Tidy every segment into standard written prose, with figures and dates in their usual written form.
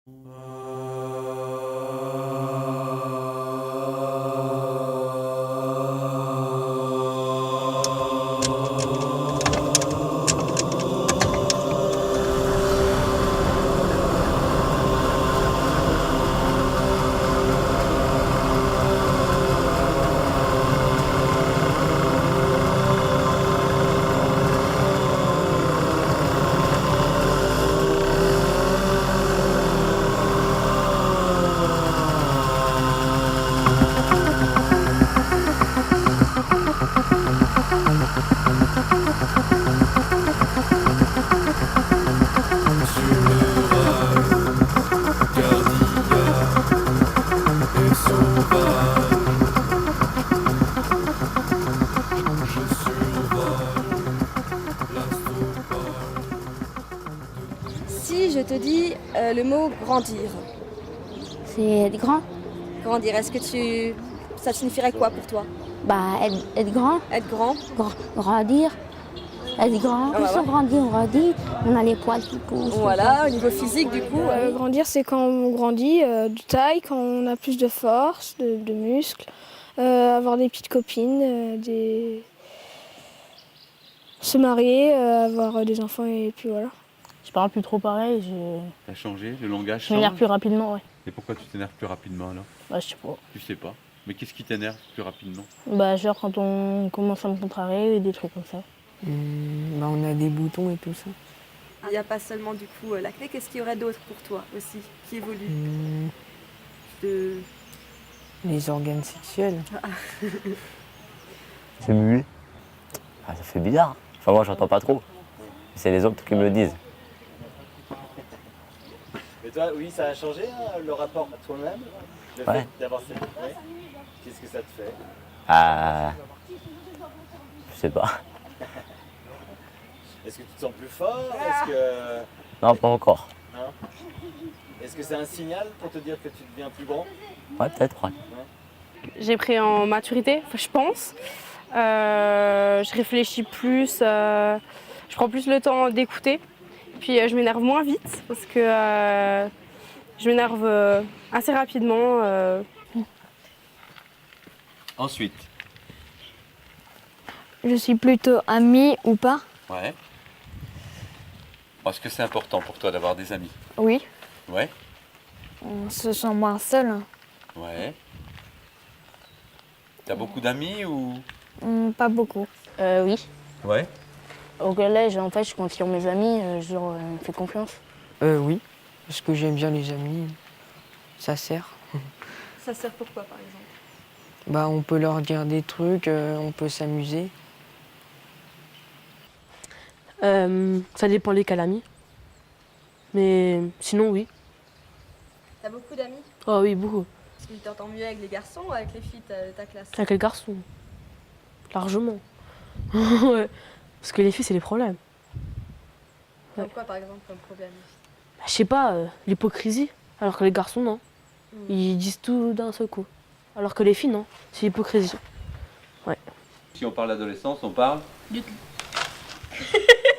Si je te dis le mot grandir, C'est être grand. grandir, ça signifierait quoi pour toi? Bah, être grand, Être grand? grandir. Être grand, Ah bah plus on grandit, on a les poils qui poussent. Voilà, au niveau physique du coup. Grandir, c'est quand on grandit de taille, quand on a plus de force, de muscles, avoir des petites copines, se marier, avoir des enfants et puis voilà. Je parle plus trop pareil, T'as changé, le langage je m'énerve change. plus rapidement, ouais. Et pourquoi tu t'énerves plus rapidement alors? Bah, je sais pas. Tu sais pas. Mais qu'est-ce qui t'énerve plus rapidement? Bah, genre quand on commence à me contrarier, des trucs comme ça. Bah, on a des boutons et tout ça. Il n'y a pas seulement du coup l'acné, qu'est-ce qu'il y aurait d'autre pour toi aussi qui évolue? De... Les organes sexuels. C'est muet. Ah, ça fait bizarre. Enfin, moi, j'entends pas trop. C'est les autres qui me le disent. Et toi, oui, ça a changé hein, le rapport à toi-même, le Ouais. fait d'avoir cette ouais. Qu'est-ce que ça te fait? Ah. Je sais pas. Est-ce que tu te sens plus fort? Est-ce que Non, pas encore. est-ce que c'est un signal pour te dire que tu deviens plus grand? Ouais, peut-être, ouais. J'ai pris en maturité, je pense. Je réfléchis plus, je prends plus le temps d'écouter. Puis je m'énerve moins vite parce que je m'énerve assez rapidement. Ensuite. Je suis plutôt amie ou pas? Ouais. Est-ce que c'est important pour toi d'avoir des amis? Oui. Ouais. On se sent moins seul. Ouais. T'as beaucoup d'amis ou? Pas beaucoup. Oui. Ouais. Au collège, en fait, je compte sur mes amis, je leur fais confiance. Oui, parce que j'aime bien les amis. Ça sert. Ça sert pour quoi par exemple? Bah, on peut leur dire des trucs, on peut s'amuser. Ça dépend lesquels amis. Mais sinon, oui. T'as beaucoup d'amis? Oh oui, beaucoup. Est-ce que tu t'entends mieux avec les garçons ou avec les filles de ta classe? Avec les garçons. Largement. Ouais. Parce que les filles, c'est les problèmes. Comme quoi par exemple comme problème? Bah, je sais pas, l'hypocrisie. Alors que les garçons, non. Ils disent tout d'un seul coup. Alors que les filles, non. C'est l'hypocrisie. Ouais. Si on parle d'adolescence, on parle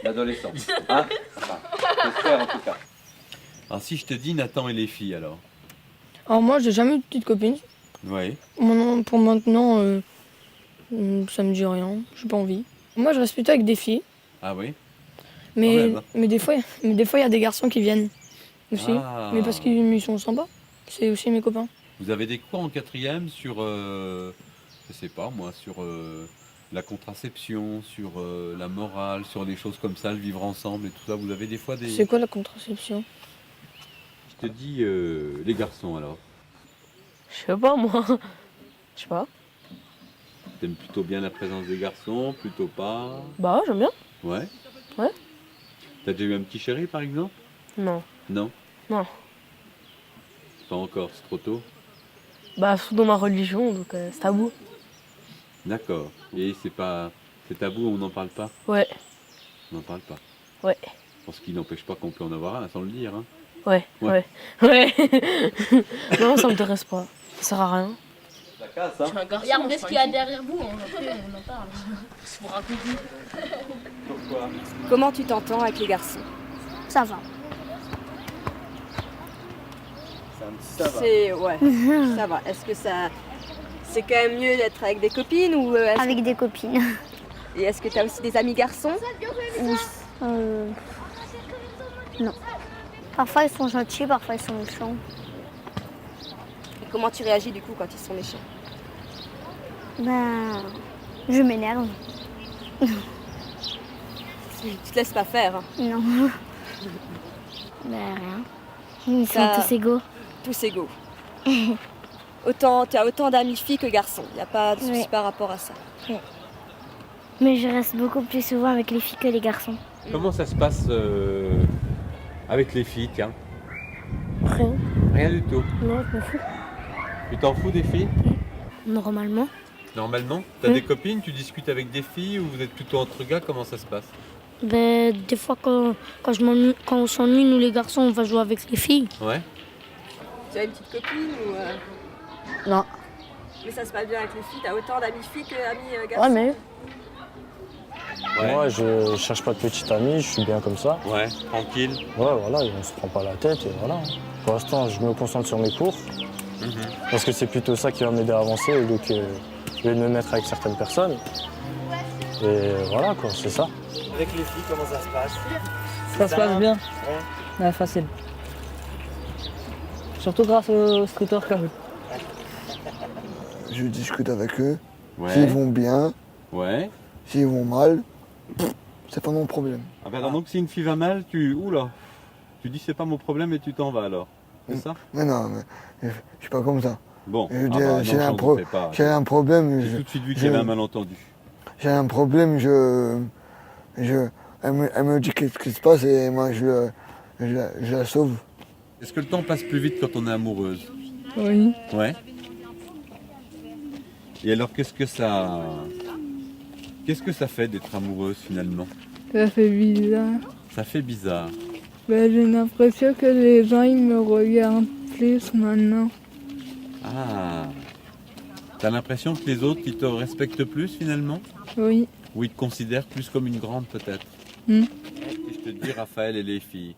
d'adolescence. Hein? Enfin, j'espère en tout cas. Alors si je te dis Nathan et les filles alors? Alors moi, j'ai jamais eu de petite copine. Oui. Pour maintenant, ça me dit rien. J'ai pas envie. Moi, je reste plutôt avec des filles. Ah oui? Mais, Quand même, hein. mais des fois, il y a des garçons qui viennent aussi. Ah. Mais parce qu'ils sont sympas. C'est aussi mes copains. Vous avez des cours en quatrième sur, je sais pas moi, sur la contraception, sur la morale, sur des choses comme ça, le vivre ensemble et tout ça. Vous avez des fois des... C'est quoi la contraception? Je te dis les garçons alors. Je sais pas, moi. Je sais pas. T'aimes plutôt bien la présence des garçons, plutôt pas? Bah, j'aime bien. Ouais? Ouais. T'as déjà eu un petit chéri par exemple? Non. Non? Non. Pas encore, c'est trop tôt? Bah, surtout dans ma religion, donc c'est tabou. D'accord. Et c'est tabou, on n'en parle pas? Ouais. On n'en parle pas. Ouais. Parce qu'il n'empêche pas qu'on peut en avoir un sans le dire. Hein. Ouais. Ouais. Non, ça m'intéresse pas. Ça sert à rien. Ça casse, hein? Regardez ce qu'il y a derrière vous, on en parle. Je vous raconte. Pourquoi? Comment tu t'entends avec les garçons? Ça va. Ça va. Ouais, ça va. Est-ce que ça... C'est quand même mieux d'être avec des copines ou Avec des copines. Et est-ce que tu as aussi des amis garçons Non. Parfois ils sont gentils, parfois ils sont méchants. Et comment tu réagis du coup quand ils sont méchants? Ben, je m'énerve. Tu te laisses pas faire, hein. Non. Ben rien. Ils sont Ça- tous égaux. Tous égaux. Tu as autant d'amis filles que garçons. Il n'y a pas de souci Oui. par rapport à ça. Mais je reste beaucoup plus souvent avec les filles que les garçons. Comment ça se passe avec les filles, tiens? Rien. Rien du tout. Non, je m'en fous. Tu t'en fous des filles? Normalement. Normalement? T'as des copines? Tu discutes avec des filles ou vous êtes plutôt entre gars? Comment ça se passe? Ben, des fois quand on s'ennuie, nous les garçons, on va jouer avec les filles. Ouais. Tu as une petite copine ou Non. Mais ça se passe bien avec les filles. Tu as autant d'amis filles que d'amis garçons. Ouais, mais Moi, je cherche pas de petite amie, je suis bien comme ça. Ouais, tranquille. Ouais, voilà, on se prend pas la tête et voilà. Pour l'instant, je me concentre sur mes cours parce que c'est plutôt ça qui va m'aider à avancer au lieu de me mettre avec certaines personnes. Et voilà, quoi, c'est ça. Avec les filles, comment ça se passe? Ça se passe bien. Ouais. Ouais, facile. Surtout grâce au scooter Kahoot. Je discute avec eux. Ouais. S'ils vont bien, Ouais. s'ils vont mal, c'est pas mon problème. Ah ben alors donc si une fille va mal, oula, tu dis c'est pas mon problème et tu t'en vas alors. C'est ça? Mais non, mais je suis pas comme ça. Bon, Je veux ah dire, bah, non, j'ai j'en doutais pas. j'ai un problème. J'ai tout de suite vu qu'il y avait un malentendu. J'ai un problème, elle me dit qu'est-ce qui se passe et moi je la sauve. Est-ce que le temps passe plus vite quand on est amoureuse? Oui. Ouais. Et alors qu'est-ce que ça fait d'être amoureuse finalement? Ça fait bizarre. Ça fait bizarre. Ben, j'ai l'impression que les gens ils me regardent plus maintenant. Ah. T'as l'impression que les autres ils te respectent plus finalement? Oui. Ou ils te considèrent plus comme une grande peut-être? Hmm. Et je te dis Raphaël et les filles.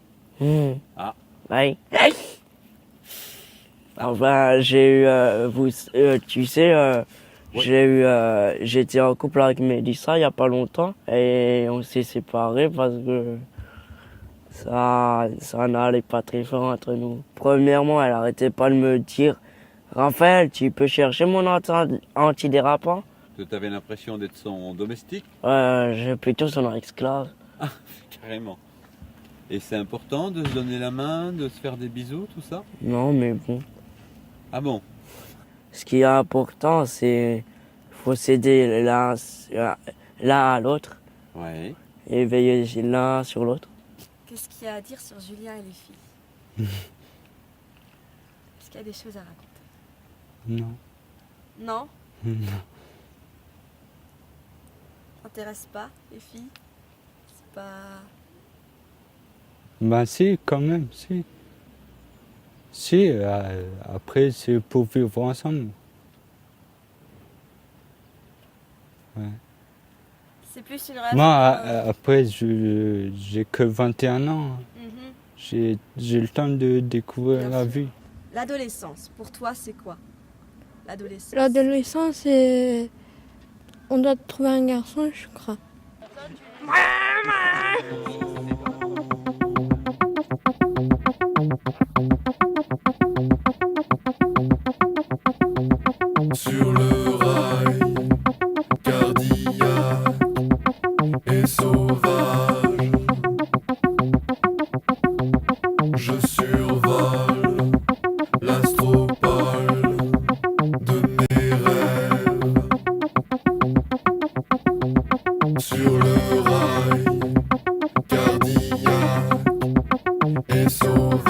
Ah. Oui. Enfin, j'ai eu, tu sais, j'étais en couple avec Mélissa il n'y a pas longtemps et on s'est séparés parce que ça n'allait pas très fort entre nous. Premièrement, elle arrêtait pas de me dire « Raphaël, tu peux chercher mon antidérapant ?» Tu avais l'impression d'être son domestique? J'ai plutôt son esclave. Ah, carrément. Et c'est important de se donner la main, de se faire des bisous, tout ça? Non, mais bon. Ah bon? Ce qui est important, c'est faut s'aider l'un à l'autre. Ouais. Et veiller l'un sur l'autre. Qu'est-ce qu'il y a à dire sur Julien et les filles? Est-ce qu'il y a des choses à raconter? Non. Non? Non. Ça t'intéresse pas, les filles? C'est pas... Ben si, quand même, si. Si, après c'est pour vivre ensemble. Ouais. C'est plus une relation... Moi, après, j'ai que 21 ans. J'ai le temps de découvrir la vie. L'adolescence, pour toi, c'est quoi? L'adolescence. L'adolescence, c'est... On doit trouver un garçon, je crois. Sur le rail, cardiaque et sauvage, je survole l'astropole de mes rêves. Sur le rail, cardiaque et sauvage,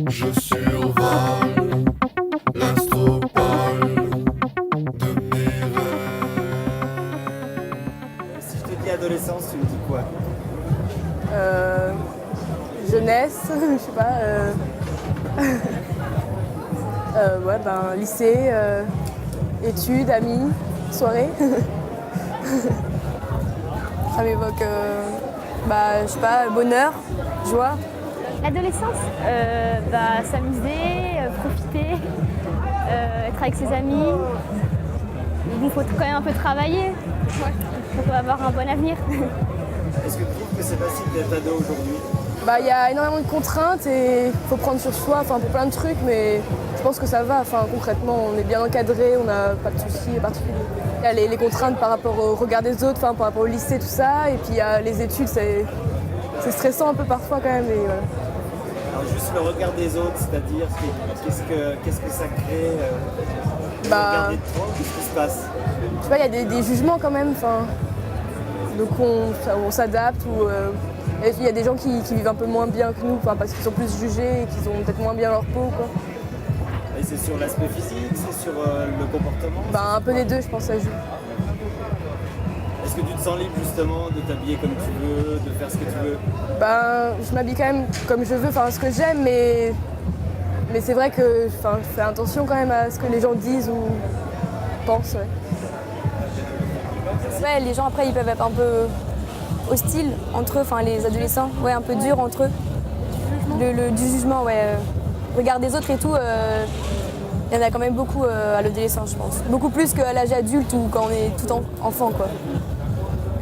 je survole l'astropole de mes rêves. Si je te dis adolescence, tu me dis quoi? Jeunesse, je sais pas. Ouais, ben, lycée, études, amis, soirée. Ça m'évoque, je sais pas, bonheur, joie. L'adolescence, s'amuser, profiter, être avec ses amis. Il faut quand même un peu travailler pour avoir un bon avenir. Est-ce que tu trouves que c'est facile d'être ado aujourd'hui? Il y a énormément de contraintes et il faut prendre sur soi pour plein de trucs, mais je pense que ça va. Concrètement, on est bien encadré, on n'a pas de soucis particuliers. Il y a les contraintes par rapport au regard des autres, par rapport au lycée, tout ça. Et puis il y a les études, c'est stressant un peu parfois quand même. Et voilà. Alors juste le regard des autres, c'est-à-dire qu'est-ce que ça crée le regard des toi, qu'est-ce qui se passe? Je sais pas, il y a des jugements quand même. Donc on s'adapte ou il y a des gens qui vivent un peu moins bien que nous parce qu'ils sont plus jugés et qu'ils ont peut-être moins bien leur peau. Quoi. Et c'est sur l'aspect physique, c'est sur le comportement? Un peu des deux, je pense, ça joue. Est-ce que tu te sens libre justement de t'habiller comme tu veux, de faire ce que tu veux? Je m'habille quand même comme je veux, ce que j'aime, mais c'est vrai que je fais attention quand même à ce que les gens disent ou pensent. Ouais, les gens après ils peuvent être un peu hostiles entre eux, les adolescents, un peu durs entre eux. Du jugement, regard des autres et tout, il y en a quand même beaucoup à l'adolescence, je pense. Beaucoup plus qu'à l'âge adulte ou quand on est tout enfant, quoi.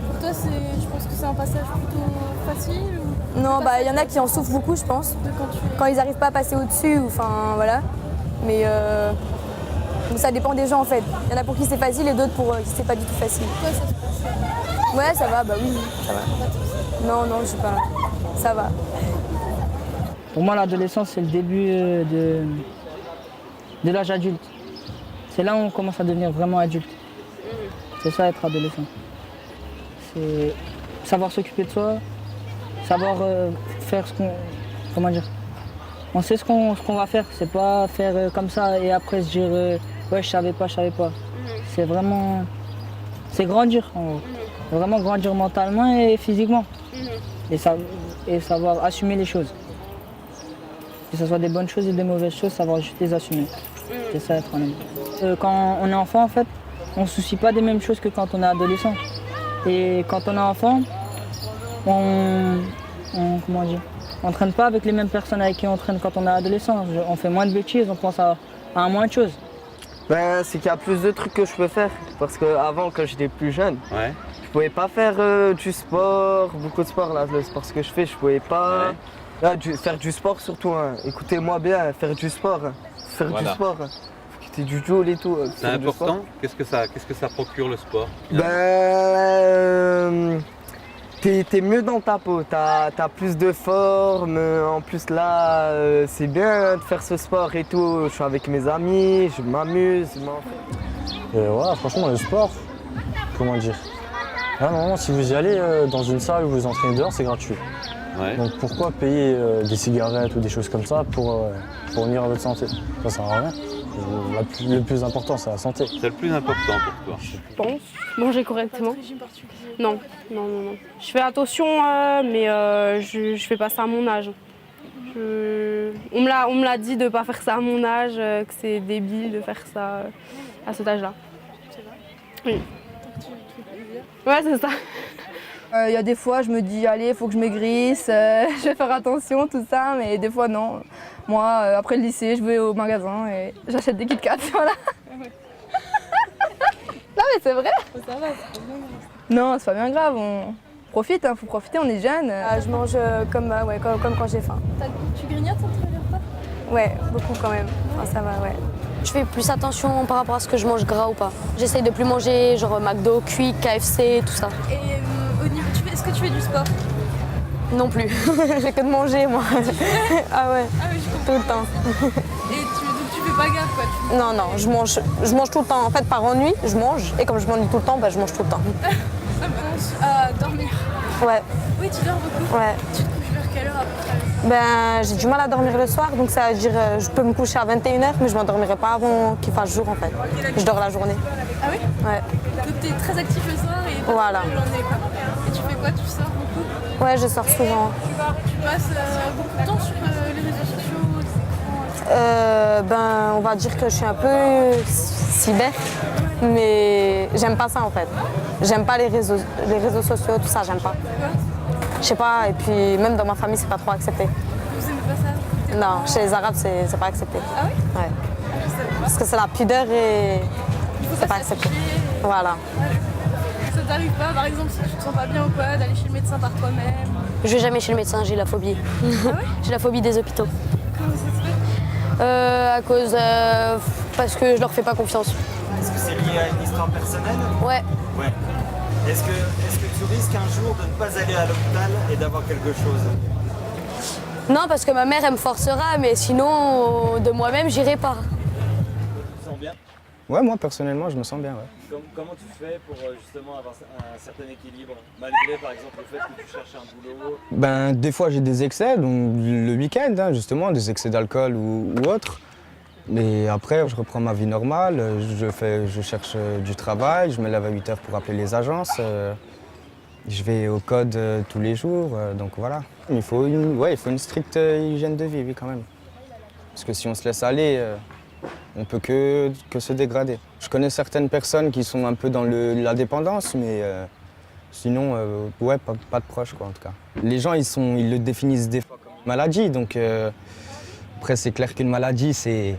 Pour toi, je pense que c'est un passage plutôt facile ou... Non, il y en a qui en souffrent beaucoup, je pense. Quand ils n'arrivent pas à passer au-dessus, voilà. Mais ça dépend des gens en fait. Il y en a pour qui c'est facile et d'autres pour qui c'est pas du tout facile. Toi, ça se passe? Ouais, ça va, oui, ça va. Non, je sais pas. Ça va. Pour moi, l'adolescence, c'est le début de l'âge adulte. C'est là où on commence à devenir vraiment adulte. C'est ça, être adolescent. C'est savoir s'occuper de soi, savoir faire ce qu'on... Comment dire? On sait ce qu'on va faire, c'est pas faire comme ça et après se dire ouais, je savais pas. C'est vraiment... C'est grandir, en gros. Vraiment grandir mentalement et physiquement. Et savoir assumer les choses. Que ce soit des bonnes choses et des mauvaises choses, savoir juste les assumer. C'est ça, être un homme. Quand on est enfant, en fait, on ne se soucie pas des mêmes choses que quand on est adolescent. Et quand on est enfant, comment dire? On traîne pas avec les mêmes personnes avec qui on traîne quand on est adolescent. On fait moins de bêtises, on pense à moins de choses. C'est qu'il y a plus de trucs que je peux faire. Parce qu'avant, quand j'étais plus jeune, je pouvais pas faire du sport, beaucoup de sport. Là, le sport que je fais, je pouvais pas. Là, faire du sport surtout. Écoutez-moi bien, faire du sport. Du sport. Quitter du joule et tout. C'est important. Qu'est-ce que ça procure le sport? T'es mieux dans ta peau, t'as plus de forme, en plus là c'est bien de faire ce sport et tout, je suis avec mes amis, je m'amuse. Franchement le sport, comment dire, normalement si vous y allez dans une salle où vous entraînez dehors, c'est gratuit. Donc pourquoi payer des cigarettes ou des choses comme ça pour nuire à votre santé? Ça sert à rien. Le plus important, c'est la santé. C'est le plus important pour toi? Je pense. Manger correctement. Non. Je fais attention, mais je fais pas ça à mon âge. On me l'a dit de pas faire ça à mon âge, que c'est débile de faire ça à cet âge-là. Oui. Ouais, c'est ça. Il y a des fois, je me dis, allez, il faut que je maigrisse, je vais faire attention, tout ça, mais des fois, non. Moi, après le lycée, je vais au magasin et j'achète des Kit Kat, voilà. Non, mais c'est vrai. Ça va, c'est pas bien grave. Non, c'est pas bien grave, on profite, faut profiter, on est jeunes. Je mange comme quand j'ai faim. Tu grignotes entre les repas? Ouais, beaucoup quand même. Ça va, ouais. Je fais plus attention par rapport à ce que je mange gras ou pas. J'essaye de plus manger genre McDo, Quick, KFC, tout ça. Et est-ce que tu fais du sport? Non plus. J'ai que de manger, moi. Ah ouais, tout le temps. Et donc tu fais pas gaffe, quoi? Non, je mange tout le temps. En fait, par ennui, je mange. Et comme je m'ennuie tout le temps, je mange tout le temps. Dormir? Ouais. Oui, tu dors beaucoup? Ouais. Tu te couches vers quelle heure à peu près? J'ai du mal à dormir le soir, donc ça veut dire je peux me coucher à 21h, mais je m'endormirai pas avant qu'il fasse jour en fait. Je dors la journée. Ah oui? Ouais. Donc tu es très actif le soir et pas voilà. la journée, quoi. Et tu fais quoi? Tu sors beaucoup? Ouais, je sors souvent. Tu passes beaucoup de temps sur les réseaux sociaux, on va dire que je suis un peu cyber, mais j'aime pas ça en fait. J'aime pas les réseaux sociaux, tout ça, j'aime pas. Je sais pas, et puis même dans ma famille, c'est pas trop accepté. Vous aimez Non, chez les Arabes, c'est pas accepté. Ah oui? Ouais. Parce que c'est la pudeur et Il faut c'est pas pas accepté. s'afficher. Voilà. Ça t'arrive pas, par exemple, si tu te sens pas bien ou quoi, d'aller chez le médecin par toi-même? Je vais jamais chez le médecin, j'ai la phobie. J'ai la phobie des hôpitaux. Comment ça se fait? À cause. Parce que je leur fais pas confiance. Est-ce que c'est lié à une histoire personnelle? Ouais. Ouais. Est-ce que tu risques un jour de ne pas aller à l'hôpital et d'avoir quelque chose? Non, parce que ma mère, elle me forcera, mais sinon, de moi-même, j'irai pas. Tu te sens bien? Ouais, moi personnellement, je me sens bien. Ouais. Comment tu fais pour justement avoir un certain équilibre, malgré par exemple le fait que tu cherches un boulot? Ben, des fois j'ai des excès, donc le week-end, hein, justement, des excès d'alcool ou autre. Mais après, je reprends ma vie normale, je cherche du travail, je me lève à 8 h pour appeler les agences. Je vais au code tous les jours, donc voilà. Il faut une stricte hygiène de vie, oui, quand même. Parce que si on se laisse aller, on peut que se dégrader. Je connais certaines personnes qui sont un peu dans la dépendance, mais sinon, ouais, pas de proches, quoi, en tout cas. Les gens, ils le définissent des fois comme une maladie, donc après, c'est clair qu'une maladie, c'est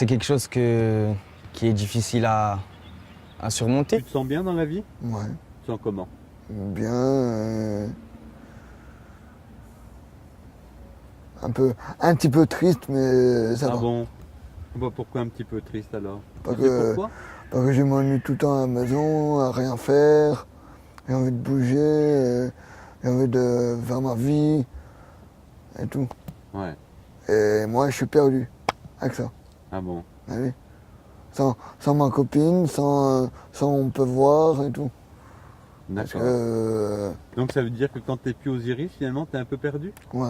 quelque chose qui est difficile à surmonter. Tu te sens bien dans la vie? Ouais. Tu te sens comment? Bien. Un petit peu triste, mais ça va. Ah bon? Pourquoi un petit peu triste alors? Parce Tu sais que, pourquoi? parce que je m'ennuie tout le temps à la maison, à rien faire. J'ai envie de bouger, j'ai envie de faire ma vie et tout. Ouais. Et moi, je suis perdu avec ça. Ah bon? Ah oui. Sans ma copine, sans on peut voir et tout. D'accord. Donc ça veut dire que quand t'es plus aux Iris, finalement, t'es un peu perdu? Ouais.